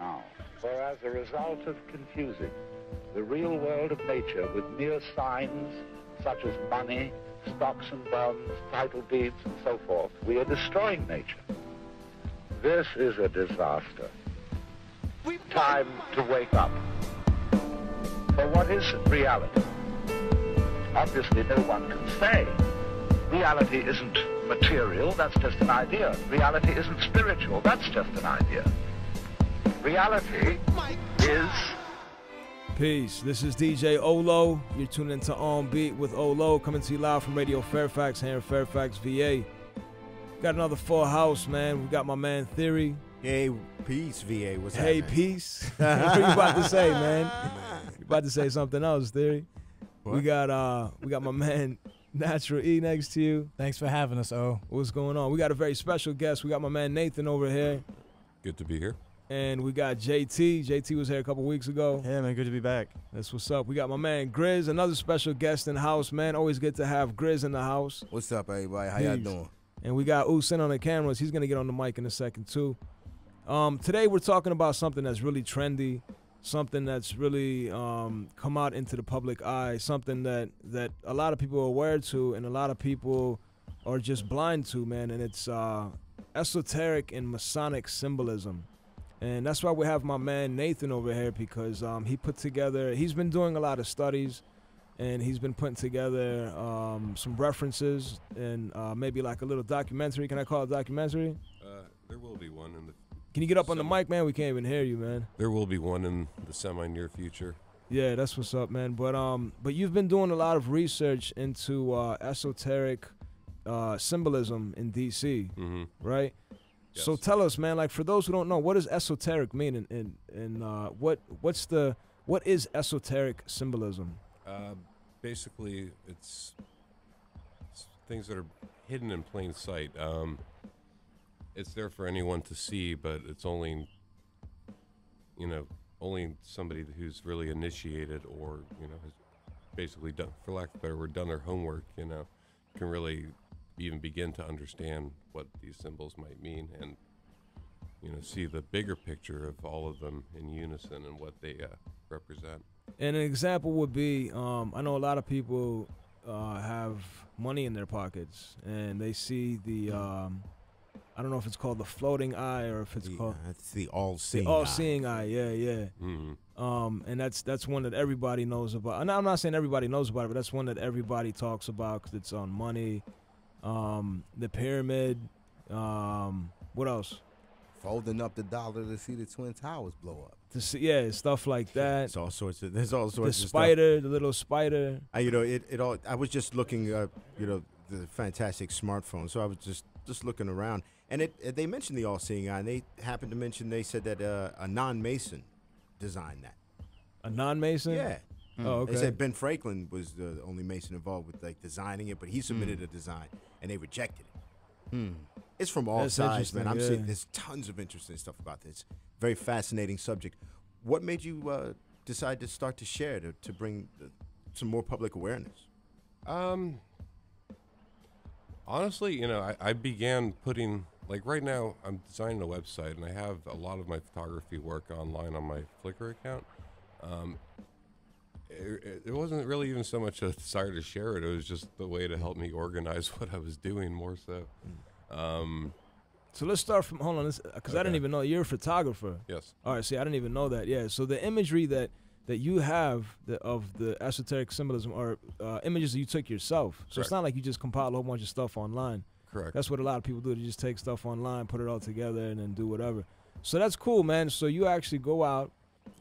Now, for as a result of confusing the real world of nature with mere signs such as money, stocks and bonds, title deeds, and so forth, we are destroying nature. This is a disaster. Time to wake up. For what is reality? Obviously, no one can say. Reality isn't material, that's just an idea. Reality isn't spiritual, that's just an idea. Reality is... Peace. This is DJ Ohlow. You're tuned into On Beat with Ohlow, coming to you live from Radio Fairfax here in Fairfax, VA. Got another full house, man. We got my man Theory. Hey, peace, VA. What's Hey, happening? peace. What are you about to say, man? You about to say something else, Theory? What? We got my man Natural E next to you. Thanks for having us, O. What's going on? We got a very special guest. We got my man Nathan over here. Good to be here. And we got JT. JT was here a couple weeks ago. Yeah, man, good to be back. That's what's up. We got my man Grizz, another special guest in the house, man. Always good to have Grizz in the house. What's up, everybody? How y'all Peace. doing? And we got Oocyn on the cameras. He's going to get on the mic in a second, too. Today we're talking about something that's really trendy, something that's really come out into the public eye, something that a lot of people are aware to and a lot of people are just blind to, man. And it's esoteric and Masonic symbolism. And that's why we have my man Nathan over here, because he's been doing a lot of studies, and he's been putting together some references and maybe like a little documentary. Can I call it a documentary? There will be one in the... Can you get up on the mic, man? We can't even hear you, man. There will be one in the semi-near future. Yeah, that's what's up, man. But you've been doing a lot of research into esoteric symbolism in D.C., right? Yes. So tell us, man, like for those who don't know, what does esoteric mean, and what is esoteric symbolism? Basically, it's things that are hidden in plain sight. It's there for anyone to see, but it's only somebody who's really initiated or, has basically done, for lack of a better word, done their homework, can really even begin to understand what these symbols might mean and, see the bigger picture of all of them in unison and what they represent. And an example would be, I know a lot of people have money in their pockets, and they see the, I don't know if it's called the floating eye or if it's called... That's the all-seeing eye. All-seeing eye, yeah. And that's one that everybody knows about. And I'm not saying everybody knows about it, but that's one that everybody talks about because it's on money, the pyramid, what else? Folding up the dollar to see the Twin Towers blow up. To see, yeah, stuff like that. There's all sorts The of stuff. spider, the little spider. I was just looking, the fantastic smartphone. So I was just looking around, and they mentioned the all-seeing eye. And they happened to mention, they said that a non-Mason designed that. A non-Mason? Yeah. Oh, okay. They said Ben Franklin was the only Mason involved with like designing it, but he submitted a design and they rejected it. It's from all That's sides, man. I'm interesting, seeing there's tons of interesting stuff about this. Very fascinating subject. What made you decide to start to share to bring some more public awareness? Honestly, I began putting, like right now, I'm designing a website, and I have a lot of my photography work online on my Flickr account. It wasn't really even so much a desire to share it. It was just the way to help me organize what I was doing more so. So let's start from, hold on, because I didn't even know you're a photographer. Yes. All right, see, I didn't even know that. Yeah, so the imagery that you have of the esoteric symbolism are images that you took yourself. So Correct. It's not like you just compile a whole bunch of stuff online. Correct. That's what a lot of people do. They just take stuff online, put it all together, and then do whatever. So that's cool, man. So you actually go out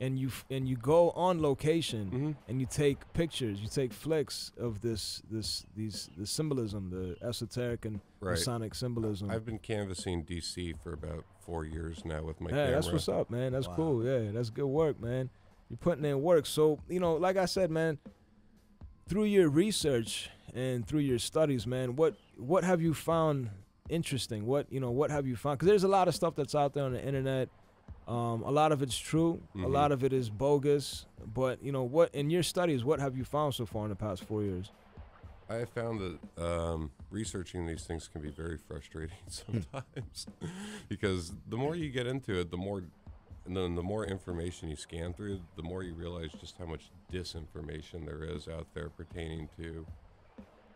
and you go on location and you take pictures, you take flicks of the symbolism, the esoteric and Masonic symbolism. I've been canvassing D.C. for about 4 years now with my camera. Yeah, that's what's up, man. That's cool. Yeah, that's good work, man. You're putting in work. So, like I said, man, through your research and through your studies, man, what have you found interesting? What have you found? Because there's a lot of stuff that's out there on the internet. A lot of it's true. A lot of it is bogus. But, what in your studies, what have you found so far in the past 4 years? I have found that researching these things can be very frustrating sometimes because the more you get into it, the more and then the more information you scan through, the more you realize just how much disinformation there is out there pertaining to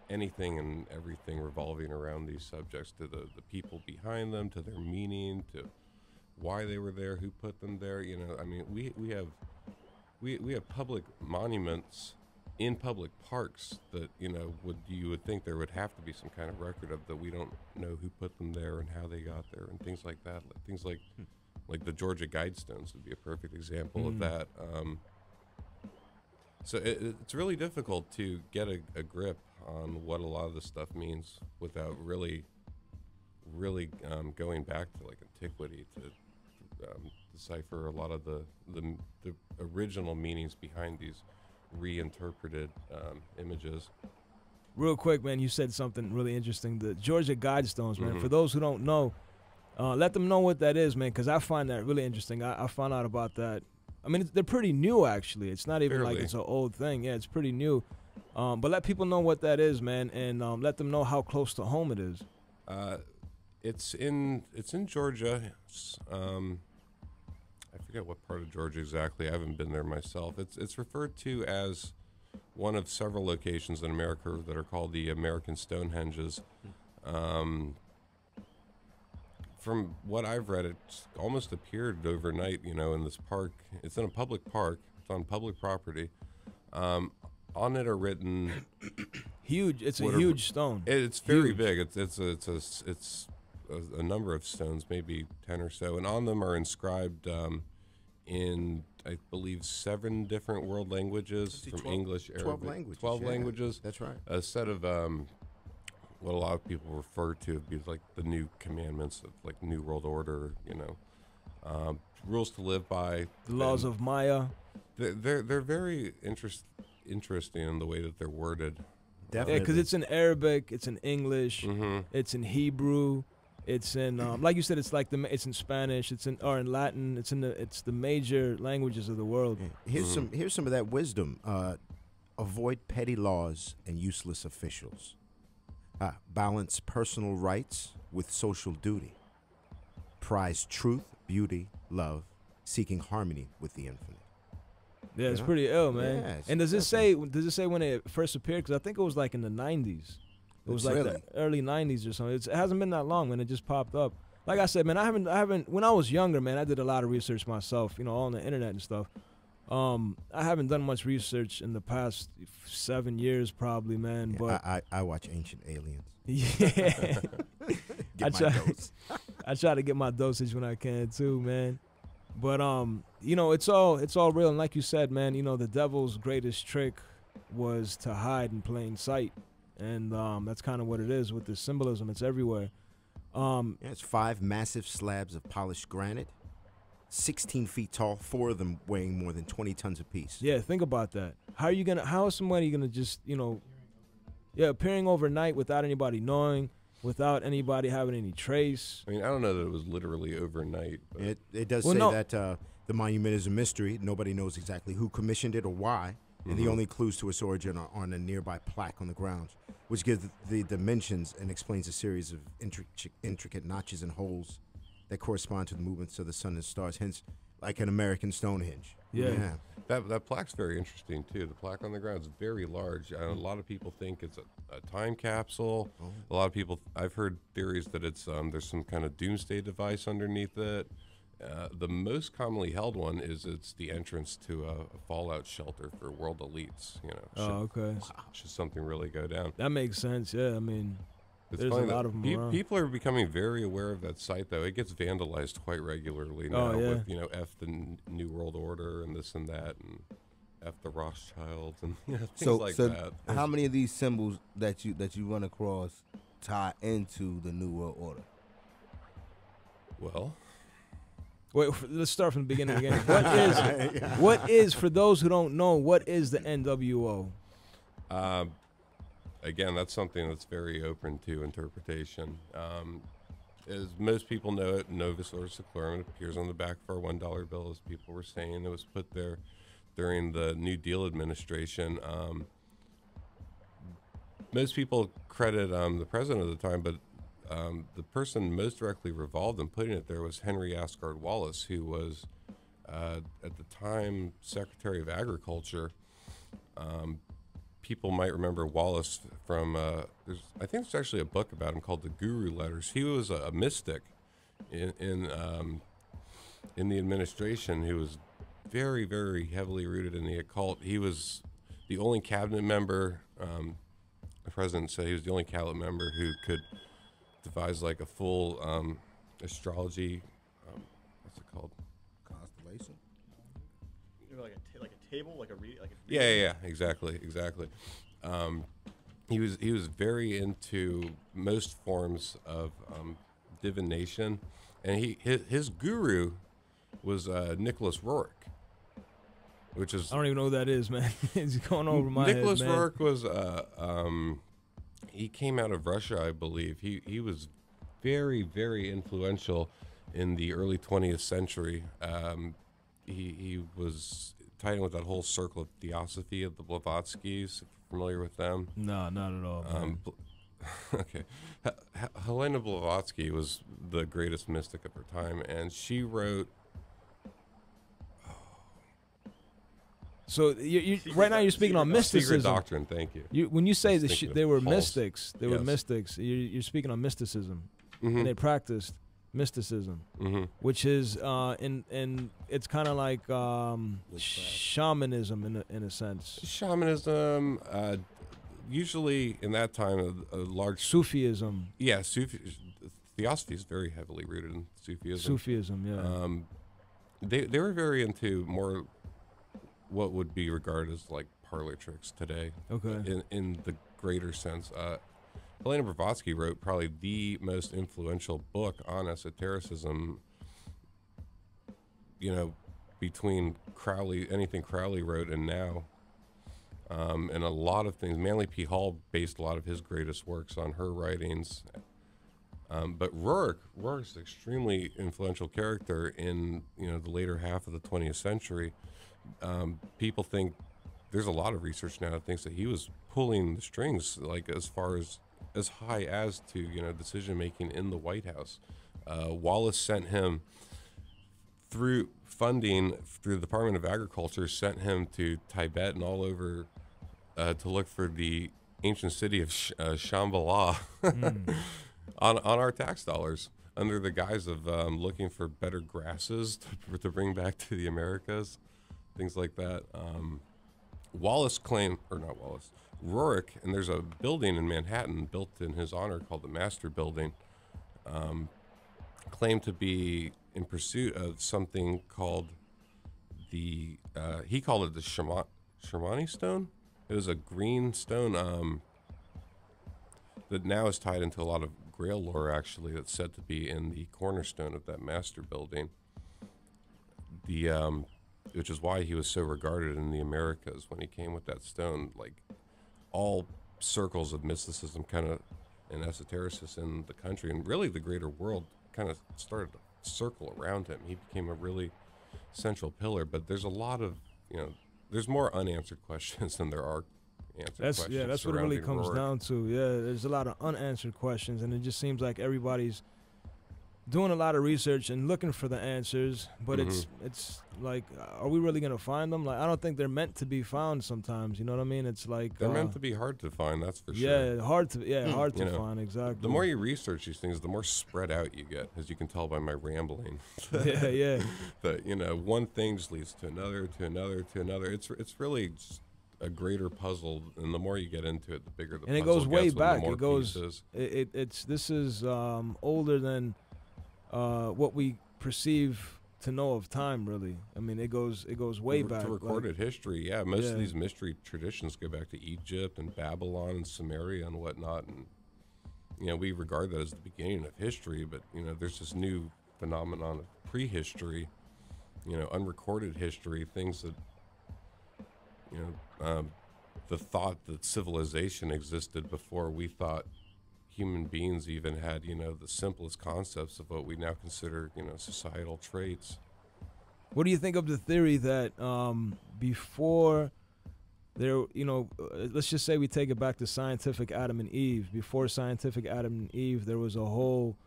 anything and everything revolving around these subjects, to the people behind them, to their meaning, to why they were there, who put them there. You know, I mean, we have public monuments in public parks that, you know, you would think there would have to be some kind of record of, that we don't know who put them there and how they got there and things like that. Things like the Georgia Guidestones would be a perfect example of that. So it's really difficult to get a grip on what a lot of this stuff means without really going back to like antiquity to decipher a lot of the original meanings behind these reinterpreted images. Real quick, man, you said something really interesting. The Georgia Guidestones, man. For those who don't know, let them know what that is, man, because I find that really interesting. I found out about that. I mean, they're pretty new, actually. It's not even like it's an old thing. Yeah, it's pretty new. But let people know what that is, man, and let them know how close to home it is. It's in Georgia. I forget what part of Georgia exactly. I haven't been there myself. It's referred to as one of several locations in America that are called the American Stonehenges. From what I've read, it's almost appeared overnight, you know, in this park. It's in a public park. It's on public property. On it are written huge. It's a huge stone. It's very big. It's a number of stones, maybe 10 or so, and on them are inscribed in, I believe, 7 different world languages, from 12, English, Arabic, 12 languages. 12 languages. That's right. A set of what a lot of people refer to as like the new commandments of like New World Order, you know, rules to live by. The laws of Maya. They're very interesting in the way that they're worded. Definitely. Yeah, because it's in Arabic, it's in English, it's in Hebrew, it's in like you said, it's like it's in Spanish, it's in Latin, it's the major languages of the world. Yeah. Here's some of that wisdom. Avoid petty laws and useless officials. Balance personal rights with social duty. Prize truth, beauty, love, seeking harmony with the infinite. Yeah, it's pretty ill, man. Yeah, and does it say when it first appeared? Because I think it was like in the 90s. It was like the early 90s or something. It hasn't been that long, man. It just popped up. Like I said, man, I haven't. When I was younger, man, I did a lot of research myself, you know, on the internet and stuff. I haven't done much research in the past 7 years, probably, man. Yeah, but I watch Ancient Aliens. Yeah, I I try to get my dosage when I can too, man. But you know, it's all real, and like you said, man, you know, the devil's greatest trick was to hide in plain sight, and that's kind of what it is with this symbolism. It's everywhere. It's 5 massive slabs of polished granite, 16 feet tall, 4 of them weighing more than 20 tons apiece. Yeah, think about that. How is somebody gonna just, you know, appearing overnight without anybody knowing, without anybody having any trace? I mean, I don't know that it was literally overnight. But It does say that the monument is a mystery. Nobody knows exactly who commissioned it or why. And the only clues to its origin are on a nearby plaque on the grounds, which gives the dimensions and explains a series of intricate notches and holes that correspond to the movements of the sun and stars, hence like an American Stonehenge. Yeah. That plaque's very interesting, too. The plaque on the ground is very large. A lot of people think it's a time capsule. A lot of people, I've heard theories that it's there's some kind of doomsday device underneath it. The most commonly held one is it's the entrance to a fallout shelter for world elites. You know, okay. Should something really go down? That makes sense. Yeah, I mean, It's there's a lot of them around. People are becoming very aware of that site, though. It gets vandalized quite regularly now with, you know, F the New World Order and this and that, and F the Rothschilds and things like that. How many of these symbols that you run across tie into the New World Order? Well, wait, let's start from the beginning again. What is, for those who don't know, what is the NWO? Again, that's something that's very open to interpretation. As most people know it, Novus Ordo Seclorum, it appears on the back of our $1 bill, as people were saying. It was put there during the New Deal administration. Most people credit the president at the time, but the person most directly involved in putting it there was Henry Asgard Wallace, who was at the time Secretary of Agriculture. People might remember Wallace from, I think there's actually a book about him called The Guru Letters. He was a mystic in the administration who was very, very heavily rooted in the occult. He was the only cabinet member, the president said he was the only cabinet member who could devise like a full astrology, what's it called? Constellation. Like a table, like a Yeah, exactly. He was very into most forms of divination, and his guru was Nicholas Roerich, which is I don't even know who that is, man. It's going over my Nicholas head, man. Roerich was he came out of Russia, I believe. He was very, very influential in the early 20th century. He was tied in with that whole circle of theosophy of the Blavatskys. If you're familiar with them? No, not at all. Man. Okay. Helena Blavatsky was the greatest mystic of her time, and she wrote. So right now you're speaking on mysticism. Secret Doctrine, thank you. When you say they were Paul's. mystics, they were Yes. mystics. You're speaking on mysticism, Mhm. and they practiced mysticism, which is and it's kind of like shamanism in a sense. Shamanism, usually in that time, a large Sufism. Yeah, theosophy is very heavily rooted in Sufism. Sufism, yeah. They were very into more what would be regarded as like parlor tricks today. Okay. In the greater sense, Helena Blavatsky wrote probably the most influential book on esotericism. You know, between anything Crowley wrote and now. And a lot of things. Manly P. Hall based a lot of his greatest works on her writings. But Roerich's an extremely influential character in the later half of the 20th century. People think there's a lot of research now that thinks that he was pulling the strings, like as high as to decision making in the White House. Wallace sent him through funding through the Department of Agriculture, sent him to Tibet and all over to look for the ancient city of Shambhala on our tax dollars, under the guise of looking for better grasses to bring back to the Americas, things like that. Roerich, and there's a building in Manhattan built in his honor called the Master Building, claimed to be in pursuit of something called he called it the Shermani stone. It was a green stone that now is tied into a lot of Grail lore, actually, that's said to be in the cornerstone of that Master Building. Which is why he was so regarded in the Americas when he came with that stone. Like, all circles of mysticism and esotericism in the country, and really the greater world, kind of started to circle around him. He became a really central pillar, but there's a lot of, there's more unanswered questions than there are answered questions. Yeah, that's what it really comes Roerich. down to. Yeah, there's a lot of unanswered questions, and it just seems like everybody's doing a lot of research and looking for the answers, but it's like, are we really gonna find them? Like, I don't think they're meant to be found sometimes. You know what I mean? It's like They're meant to be hard to find, that's for sure. Yeah, hard to find, exactly. The more you research these things, the more spread out you get, as you can tell by my rambling. yeah. But one thing just leads to another, to another, to another. It's really just a greater puzzle, and the more you get into it, the bigger the puzzle gets. And it goes way with the back. more It goes. pieces. This is older than what we perceive to know of time. Really, I mean, it goes way back. To recorded history, yeah. Most of these mystery traditions go back to Egypt and Babylon and Samaria and whatnot, and we regard that as the beginning of history. But there's this new phenomenon of prehistory, unrecorded history, things that the thought that civilization existed before we thought human beings even had, the simplest concepts of what we now consider, societal traits. What do you think of the theory that before there, let's just say we take it back to scientific Adam and Eve. Before scientific Adam and Eve, there was a whole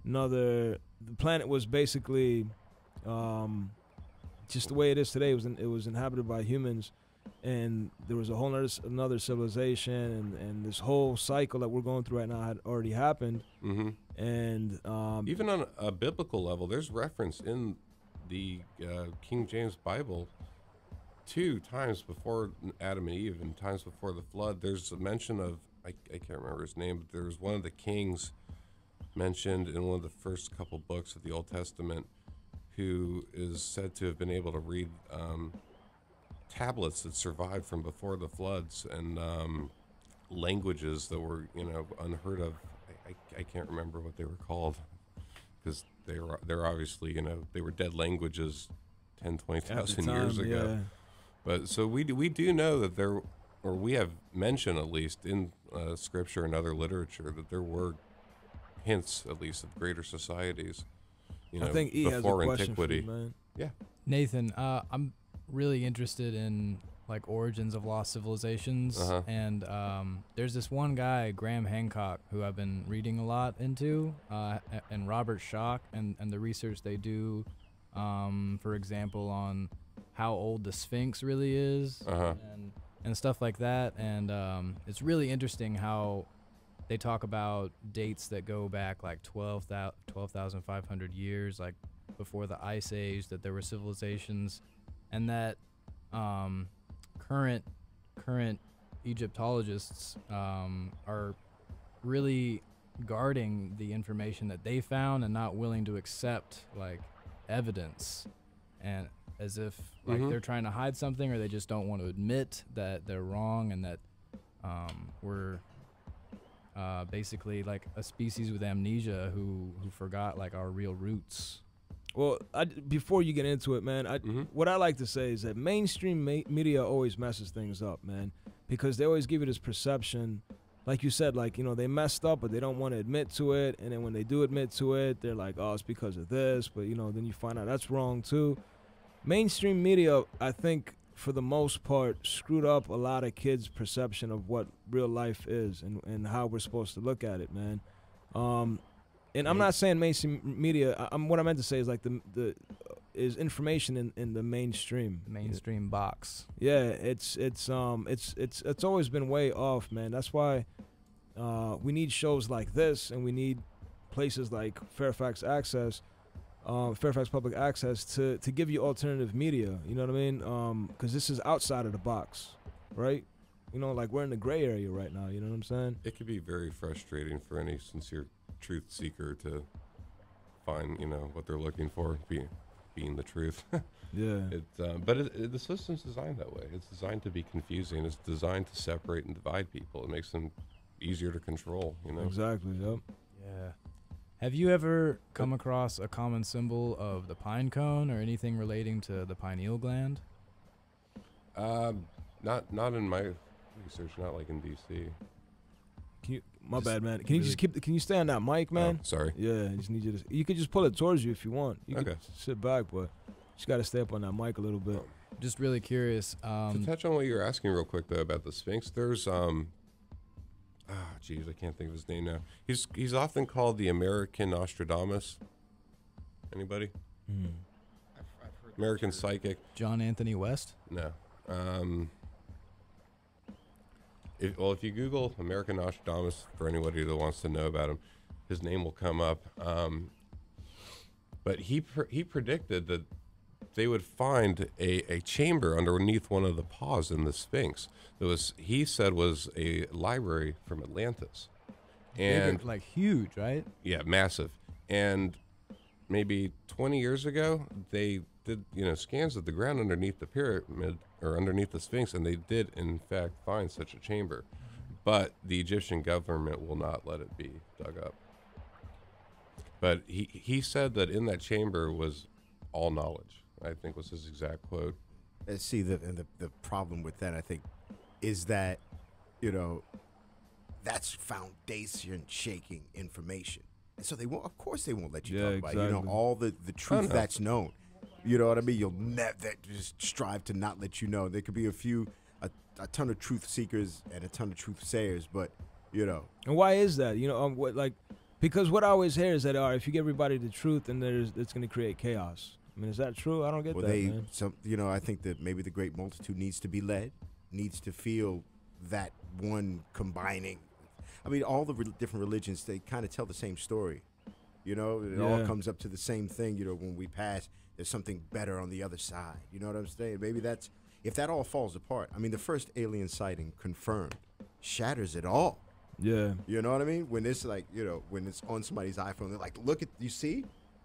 the planet was basically just the way it is today. It was inhabited by humans, and there was a whole another civilization, and this whole cycle that we're going through right now had already happened. Mm-hmm. And even on a biblical level, there's reference in the King James Bible 2 times before Adam and Eve and times before the flood. There's a mention of, I can't remember his name, but there's one of the kings mentioned in one of the first couple books of the Old Testament who is said to have been able to read tablets that survived from before the floods, and languages that were, unheard of. I can't remember what they were called, because they're obviously, they were dead languages 10, 20,000 years ago. Yeah. But so we do know that there, or we have mentioned at least in scripture and other literature, that there were hints at least of greater societies, I think E has a before question antiquity. for you, man. Yeah. Nathan, I'm really interested in like origins of lost civilizations, and there's this one guy, Graham Hancock, who I've been reading a lot into, and Robert Schoch, and the research they do, for example, on how old the Sphinx really is, and stuff like that. And it's really interesting how they talk about dates that go back like 12,500 years, like before the Ice Age, that there were civilizations, and that current Egyptologists are really guarding the information that they found and not willing to accept like evidence, and as if like they're trying to hide something, or they just don't want to admit that they're wrong, and that we're basically like a species with amnesia who forgot like our real roots. Well, before you get into it, man, what I like to say is that mainstream media always messes things up, man, because they always give you this perception, like you said, like, they messed up, but they don't want to admit to it, and then when they do admit to it, they're like, oh, it's because of this, but, then you find out that's wrong, too. Mainstream media, I think, for the most part, screwed up a lot of kids' perception of what real life is and how we're supposed to look at it, man. And I'm not saying mainstream media. What I meant to say is like the is information in the mainstream Box. Yeah, it's always been way off, man. That's why we need shows like this, and we need places like Fairfax Public Access to give you alternative media. You know what I mean? Because this is outside of the box, right? Like we're in the gray area right now. You know what I'm saying? It could be very frustrating for any sincere truth seeker to find, what they're looking for, being the truth. Yeah. But the system's designed that way. It's designed to be confusing. It's designed to separate and divide people. It makes them easier to control. Exactly. Yep. Yeah. Have you ever come across a common symbol of the pine cone or anything relating to the pineal gland? Not in my research. Not like in DC. My bad, man. Can you can you stay on that mic, man? Oh, sorry. Yeah, I just need you to. You could just pull it towards you if you want. You can sit back, but just got to stay up on that mic a little bit. Just really curious. To touch on what you're asking real quick though about the Sphinx, there's I can't think of his name now. He's often called the American Nostradamus. Anybody? I've heard American psychic. John Anthony West? No. If you Google American Nostradamus, for anybody that wants to know about him, his name will come up. But he predicted that they would find a chamber underneath one of the paws in the Sphinx that he said was a library from Atlantis. And big, like huge, right? Yeah, massive. And maybe 20 years ago, they did scans of the ground underneath the pyramid or underneath the Sphinx, and they did in fact find such a chamber, but the Egyptian government will not let it be dug up. But he said that in that chamber was all knowledge, I think was his exact quote. See, the problem with that, I think, is that that's foundation shaking information, and so they won't. Of course, they won't let you talk about exactly. all the truth that's known. You know what I mean? You'll never just strive to not let you know. There could be a ton of truth seekers and a ton of truth sayers, but And why is that? Because what I always hear is that if you give everybody the truth, then it's going to create chaos. I mean, is that true? I don't get Well, that, man. I think that maybe the great multitude needs to be led, needs to feel that one combining. I mean, all the different religions, they kind of tell the same story. It all comes up to the same thing. When we pass, there's something better on the other side. You know what I'm saying? Maybe if that all falls apart. I mean, the first alien sighting confirmed shatters it all. Yeah. You know what I mean? When it's like, when it's on somebody's iPhone, they're like, look at, you see?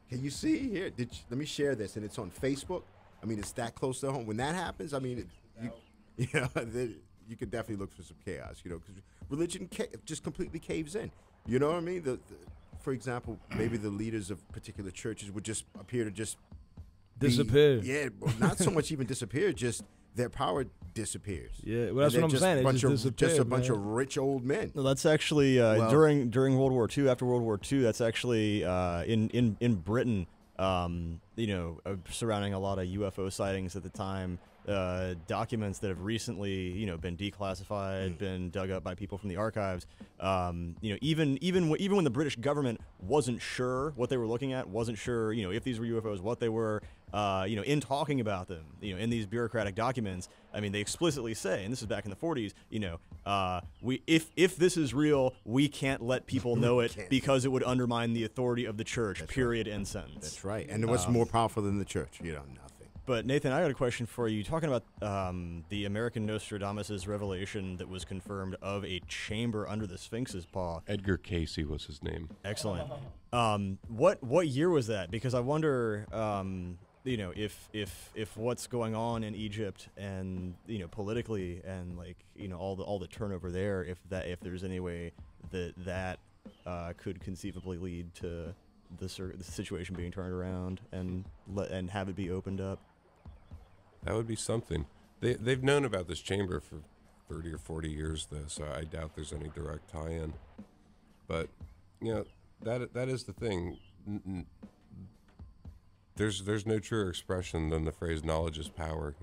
Can you see here? Let me share this, and it's on Facebook. I mean, it's that close to home. When that happens, I mean, you could definitely look for some chaos, because religion just completely caves in. You know what I mean? For example, maybe the leaders of particular churches would just appear to just disappear. Not so much even disappear, just their power disappears. Yeah, well, that's what I'm saying. Just a bunch of rich old men. No, that's actually during World War II. After World War II, that's actually in Britain. Surrounding a lot of UFO sightings at the time. Documents that have recently, been declassified, been dug up by people from the archives. Even when the British government wasn't sure what they were looking at, wasn't sure, if these were UFOs, what they were, in talking about them, in these bureaucratic documents. I mean, they explicitly say, and this is back in the 40s, if this is real, we can't let people know it because it would undermine the authority of the church. Period. End sentence. That's right. And what's more powerful than the church? Nothing. But Nathan, I got a question for you. Talking about the American Nostradamus' revelation that was confirmed of a chamber under the Sphinx's paw. Edgar Casey was his name. Excellent. What year was that? Because I wonder, if what's going on in Egypt and politically and all the turnover there, if there's any way that could conceivably lead to the situation being turned around and have it be opened up. That would be something. They've known about this chamber for 30 or 40 years, though, so I doubt there's any direct tie-in. But that is the thing. There's no truer expression than the phrase "knowledge is power."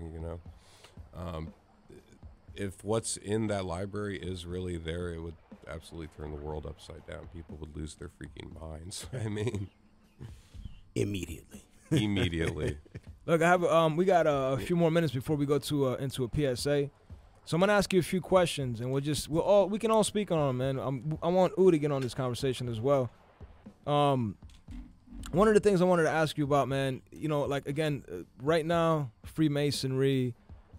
If what's in that library is really there, it would absolutely turn the world upside down. People would lose their freaking minds. I mean, immediately. Look, I have we got a few more minutes before we go to into a PSA. So I'm gonna ask you a few questions, and we can all speak on them, man. I want U to get on this conversation as well. One of the things I wanted to ask you about, man, right now, Freemasonry,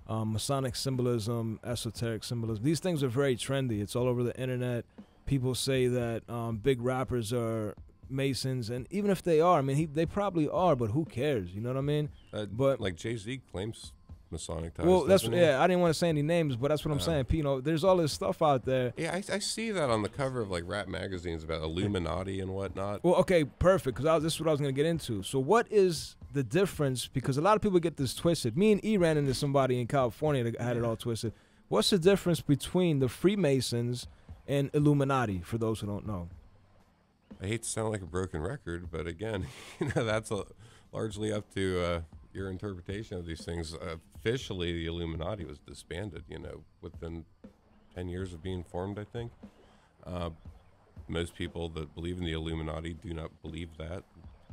Masonic symbolism, esoteric symbolism, these things are very trendy. It's all over the internet. People say that big rappers are Masons, and even if they are, I mean, they probably are, but who cares? You know what I mean? But like Jay-Z claims Masonic ties. Well, I didn't want to say any names, but that's what I'm saying. There's all this stuff out there. Yeah, I see that on the cover of like rap magazines about Illuminati and whatnot. Well, okay, perfect, because this is what I was going to get into. So what is the difference? Because a lot of people get this twisted. Me and E ran into somebody in California that had it all twisted. What's the difference between the Freemasons and Illuminati, for those who don't know? I hate to sound like a broken record, but again, that's largely up to your interpretation of these things. Officially, the Illuminati was disbanded, within 10 years of being formed, I think. Most people that believe in the Illuminati do not believe that.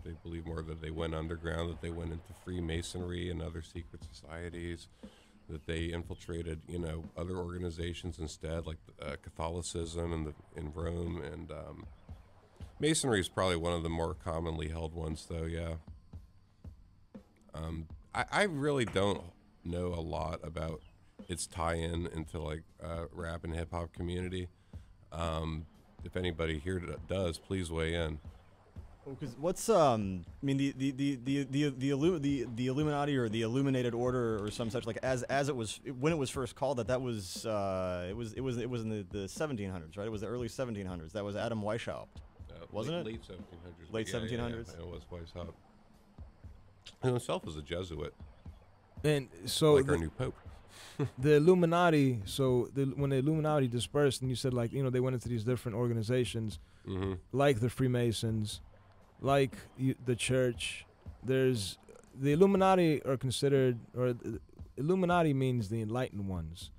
They believe more that they went underground, that they went into Freemasonry and other secret societies, that they infiltrated, other organizations instead, like Catholicism in Rome, and Masonry is probably one of the more commonly held ones, though. Yeah. I really don't know a lot about its tie-in into like rap and hip hop community. If anybody here does, please weigh in. Because what's the Illuminati or the Illuminated Order or some such, like as it was when it was first called that was it was in the 1700s, right? It was the early 1700s. That was Adam Weishaupt. Wasn't it? Late 1700s. Late 1700s? Yeah, it was Weishaupt. He himself was a Jesuit. And so like our new Pope. The Illuminati, when the Illuminati dispersed, and you said, they went into these different organizations, like the Freemasons, like the church, the Illuminati are considered, or the Illuminati means the enlightened ones.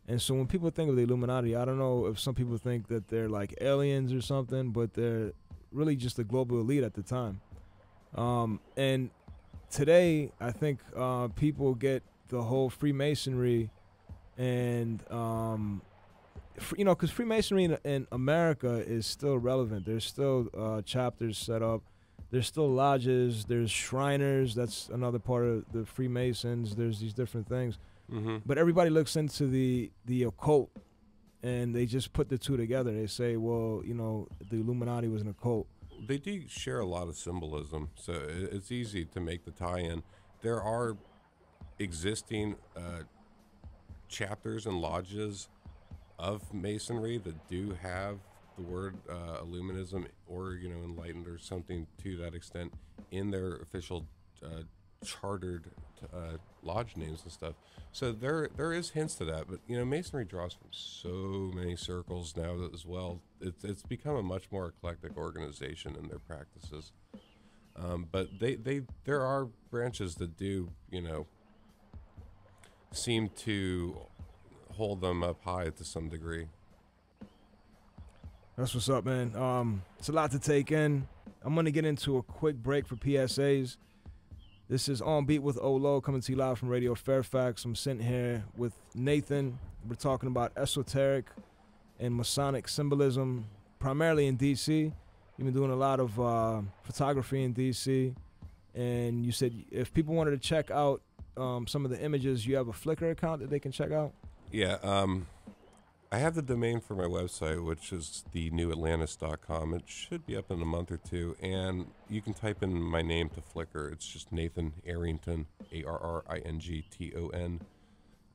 And so when people think of the Illuminati, I don't know if some people think that they're like aliens or something, but they're really just the global elite at the time. And today, I think people get the whole Freemasonry and, because Freemasonry in America is still relevant. There's still chapters set up. There's still lodges. There's Shriners. That's another part of the Freemasons. There's these different things. Mm-hmm. But everybody looks into the occult, and they just put the two together. They say, well, the Illuminati was an occult. They do share a lot of symbolism, so it's easy to make the tie-in. There are existing chapters and lodges of Masonry that do have the word Illuminism or enlightened or something to that extent in their official chartered lodge names and stuff. So there is hints to that, but Masonry draws from so many circles now as well. It's become a much more eclectic organization in their practices. But there are branches that do seem to hold them up high to some degree. That's what's up, man. It's a lot to take in. I'm going to get into a quick break for PSAs. This is On Beat with Ohlow, coming to you live from Radio Fairfax. I'm sitting here with Nathan. We're talking about esoteric and Masonic symbolism, primarily in D.C. You've been doing a lot of photography in D.C., and you said if people wanted to check out some of the images, you have a Flickr account that they can check out? Yeah, I have the domain for my website, which is thenewaatlantis.com. It should be up in a month or two, and you can type in my name to Flickr. It's just Nathan Arrington, Arrington,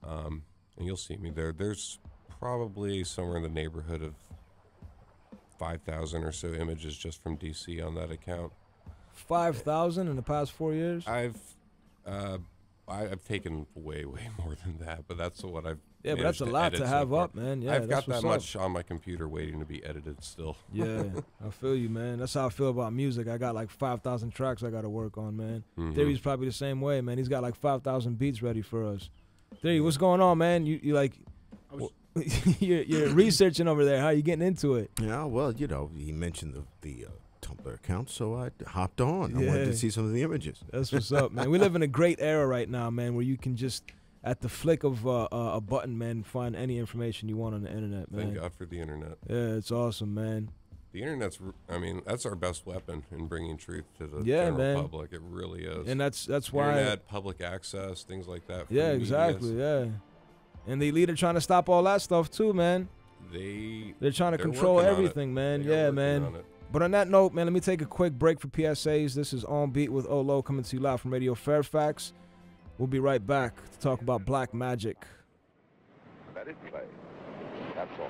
and you'll see me there. There's probably somewhere in the neighborhood of 5,000 or so images just from DC on that account. 5,000 in the past 4 years? I've taken way more than that, but that's what I've. Yeah, but that's a lot to have up, man. Yeah, I've got that much on my computer waiting to be edited still. Yeah, I feel you, man. That's how I feel about music. I got like 5,000 tracks I got to work on, man. Mm-hmm. Theory's probably the same way, man. He's got like 5,000 beats ready for us. Theory, what's going on, man? You like, you're researching over there. How you getting into it? Yeah, well, he mentioned the Tumblr account, so I hopped on. I wanted to see some of the images. That's what's up, man. We live in a great era right now, man, where you can just, at the flick of a button, man, find any information you want on the internet, man. Thank God for the internet. Yeah, it's awesome, man. The internet's, that's our best weapon in bringing truth to the general public. It really is. And that's why. Internet, public access, things like that. Yeah, exactly, yeah. And the elite are trying to stop all that stuff, too, man. They're trying to control everything, man. Yeah, man. But on that note, man, let me take a quick break for PSAs. This is On Beat with Ohlow, coming to you live from Radio Fairfax. We'll be right back to talk about black magic. Let it play. That's all.